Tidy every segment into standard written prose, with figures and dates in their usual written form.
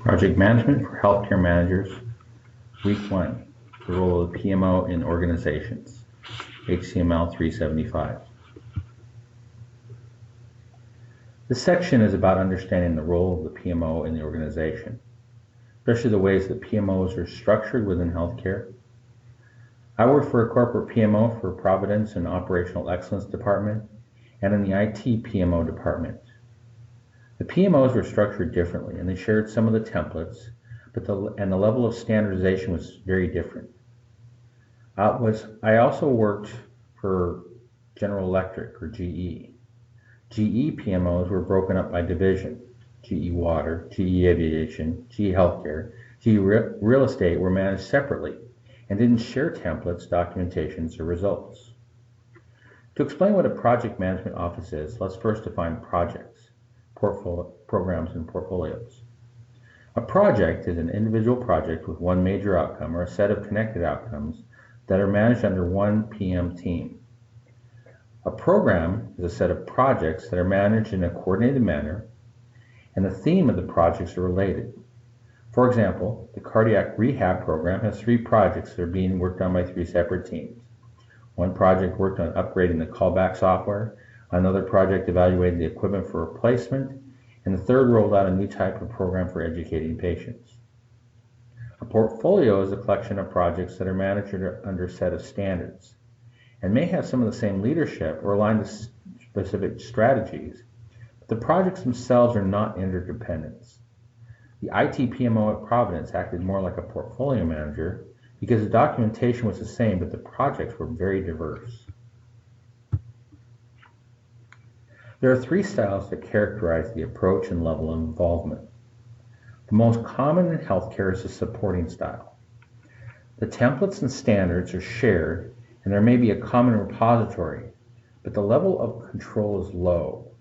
Project Management for Healthcare Managers, Week 1, the role of the PMO in organizations, HTML 375. This section is about understanding the role of the PMO in the organization, especially the ways that PMOs are structured within healthcare. I work for a corporate PMO for Providence and Operational Excellence Department and in the IT PMO department. The PMOs were structured differently and they shared some of the templates, but the level of standardization was very different. I also worked for General Electric or GE. GE PMOs were broken up by division. GE Water, GE Aviation, GE Healthcare, GE Real Estate were managed separately and didn't share templates, documentations, or results. To explain what a project management office is, let's first define projects, programs, and portfolios. A project is an individual project with one major outcome or a set of connected outcomes that are managed under one PM team. A program is a set of projects that are managed in a coordinated manner, and the theme of the projects are related. For example, the cardiac rehab program has 3 projects that are being worked on by 3 separate teams. One project worked on upgrading the callback software, another project evaluated the equipment for replacement, and the third rolled out a new type of program for educating patients. A portfolio is a collection of projects that are managed under a set of standards and may have some of the same leadership or align to specific strategies, but the projects themselves are not interdependent. The IT PMO at Providence acted more like a portfolio manager because the documentation was the same, but the projects were very diverse. There are 3 styles that characterize the approach and level of involvement. The most common in healthcare is the supporting style. The templates and standards are shared, and there may be a common repository, but the level of control is low.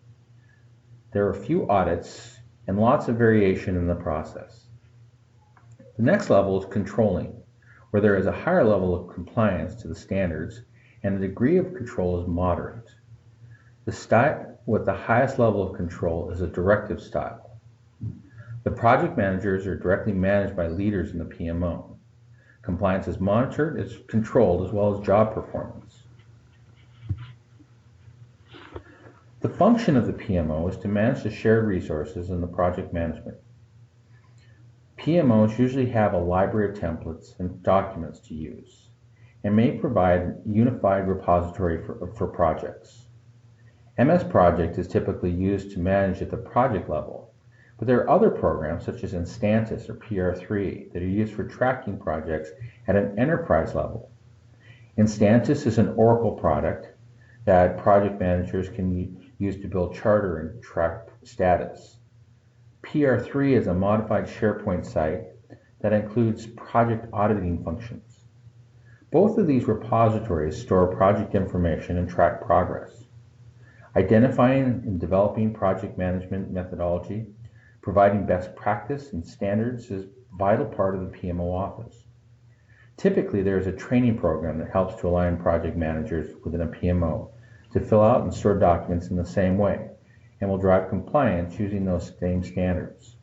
There are few audits and lots of variation in the process. The next level is controlling, where there is a higher level of compliance to the standards and the degree of control is moderate. The style with the highest level of control is a directive style. The project managers are directly managed by leaders in the PMO. Compliance is monitored, it's controlled, as well as job performance. The function of the PMO is to manage the shared resources in the project management. PMOs usually have a library of templates and documents to use and may provide a unified repository for projects. MS Project is typically used to manage at the project level, but there are other programs such as Instantis or PR3 that are used for tracking projects at an enterprise level. Instantis is an Oracle product that project managers can use to build charter and track status. PR3 is a modified SharePoint site that includes project auditing functions. Both of these repositories store project information and track progress. Identifying and developing project management methodology, providing best practice and standards is a vital part of the PMO office. Typically, there is a training program that helps to align project managers within a PMO to fill out and store documents in the same way, and will drive compliance using those same standards.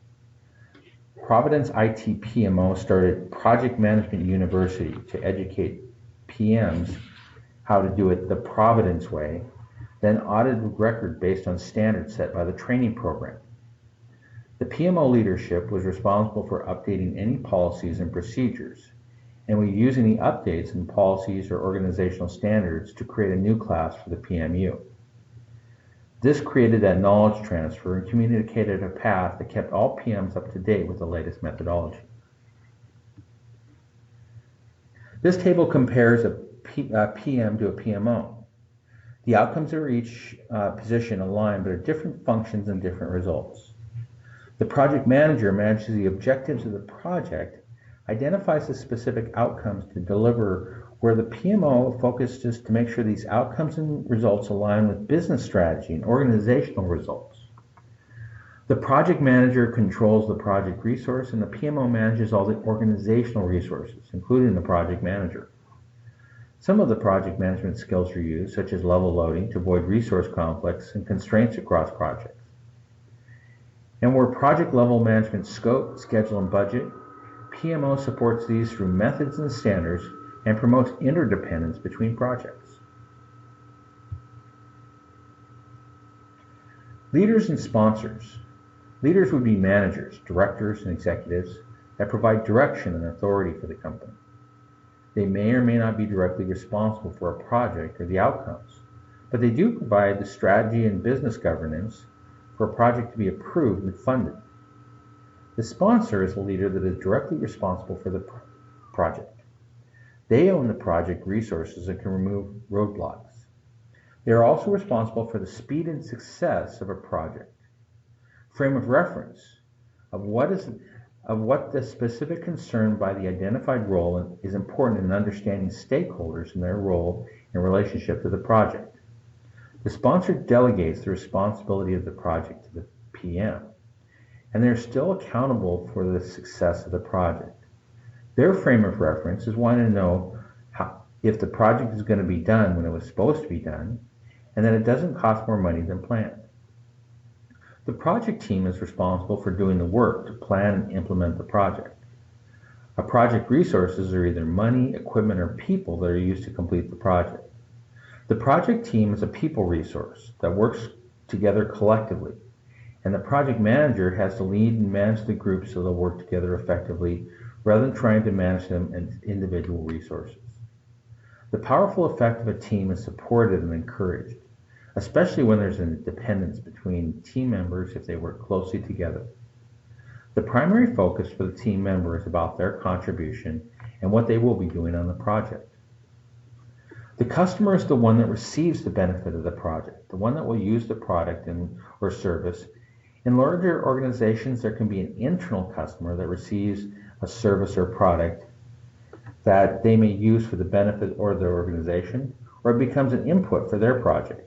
Providence IT PMO started Project Management University to educate PMs how to do it the Providence way, then audited record based on standards set by the training program. The PMO leadership was responsible for updating any policies and procedures, and we use any updates in policies or organizational standards to create a new class for the PMU. This created that knowledge transfer and communicated a path that kept all PMs up to date with the latest methodology. This table compares a PM to a PMO. The outcomes of each position align, but are different functions and different results. The project manager manages the objectives of the project, identifies the specific outcomes to deliver, where the PMO focuses to make sure these outcomes and results align with business strategy and organizational results. The project manager controls the project resource, and the PMO manages all the organizational resources, including the project manager. Some of the project management skills are used, such as level loading, to avoid resource conflicts and constraints across projects. And where project level management scope, schedule, and budget, PMO supports these through methods and standards and promotes interdependence between projects. Leaders and sponsors. Leaders would be managers, directors, and executives that provide direction and authority for the company. They may or may not be directly responsible for a project or the outcomes, but they do provide the strategy and business governance for a project to be approved and funded. The sponsor is a leader that is directly responsible for the project. They own the project resources and can remove roadblocks. They are also responsible for the speed and success of a project. Frame of reference of what the specific concern by the identified role is important in understanding stakeholders and their role in relationship to the project. The sponsor delegates the responsibility of the project to the PM, and they're still accountable for the success of the project. Their frame of reference is wanting to know if the project is going to be done when it was supposed to be done, and that it doesn't cost more money than planned. The project team is responsible for doing the work to plan and implement the project. A project resources are either money, equipment, or people that are used to complete the project. The project team is a people resource that works together collectively, and the project manager has to lead and manage the group so they'll work together effectively rather than trying to manage them as individual resources. The powerful effect of a team is supported and encouraged, especially when there's an independence between team members if they work closely together. The primary focus for the team member is about their contribution and what they will be doing on the project. The customer is the one that receives the benefit of the project, the one that will use the product or service. In larger organizations, there can be an internal customer that receives a service or product that they may use for the benefit of their organization, or it becomes an input for their project.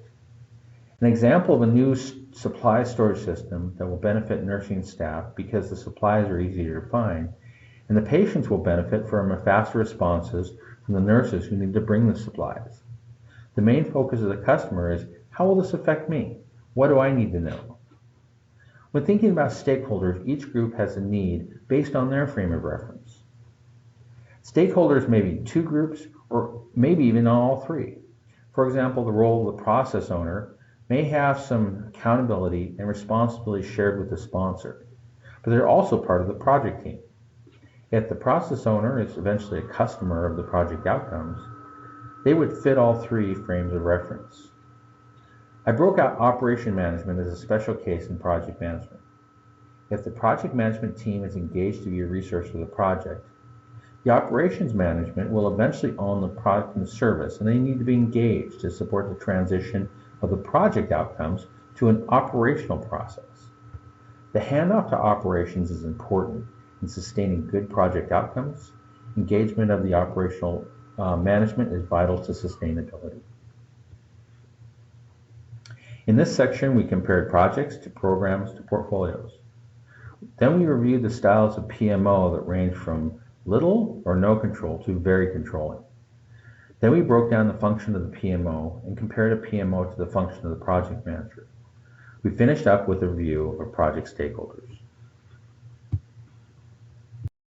An example of a new supply storage system that will benefit nursing staff because the supplies are easier to find, and the patients will benefit from faster responses from the nurses who need to bring the supplies. The main focus of the customer is, how will this affect me? What do I need to know? When thinking about stakeholders, each group has a need based on their frame of reference. Stakeholders may be two groups or maybe even all three. For example, the role of the process owner may have some accountability and responsibility shared with the sponsor, but they're also part of the project team. If the process owner is eventually a customer of the project outcomes, they would fit all three frames of reference. I broke out operation management as a special case in project management. If the project management team is engaged to be a resource for the project, the operations management will eventually own the product and service, and they need to be engaged to support the transition of the project outcomes to an operational process. The handoff to operations is important in sustaining good project outcomes. Engagement of the operational management is vital to sustainability. In this section, we compared projects to programs to portfolios. Then we reviewed the styles of PMO that range from little or no control to very controlling. Then we broke down the function of the PMO and compared a PMO to the function of the project manager. We finished up with a review of project stakeholders.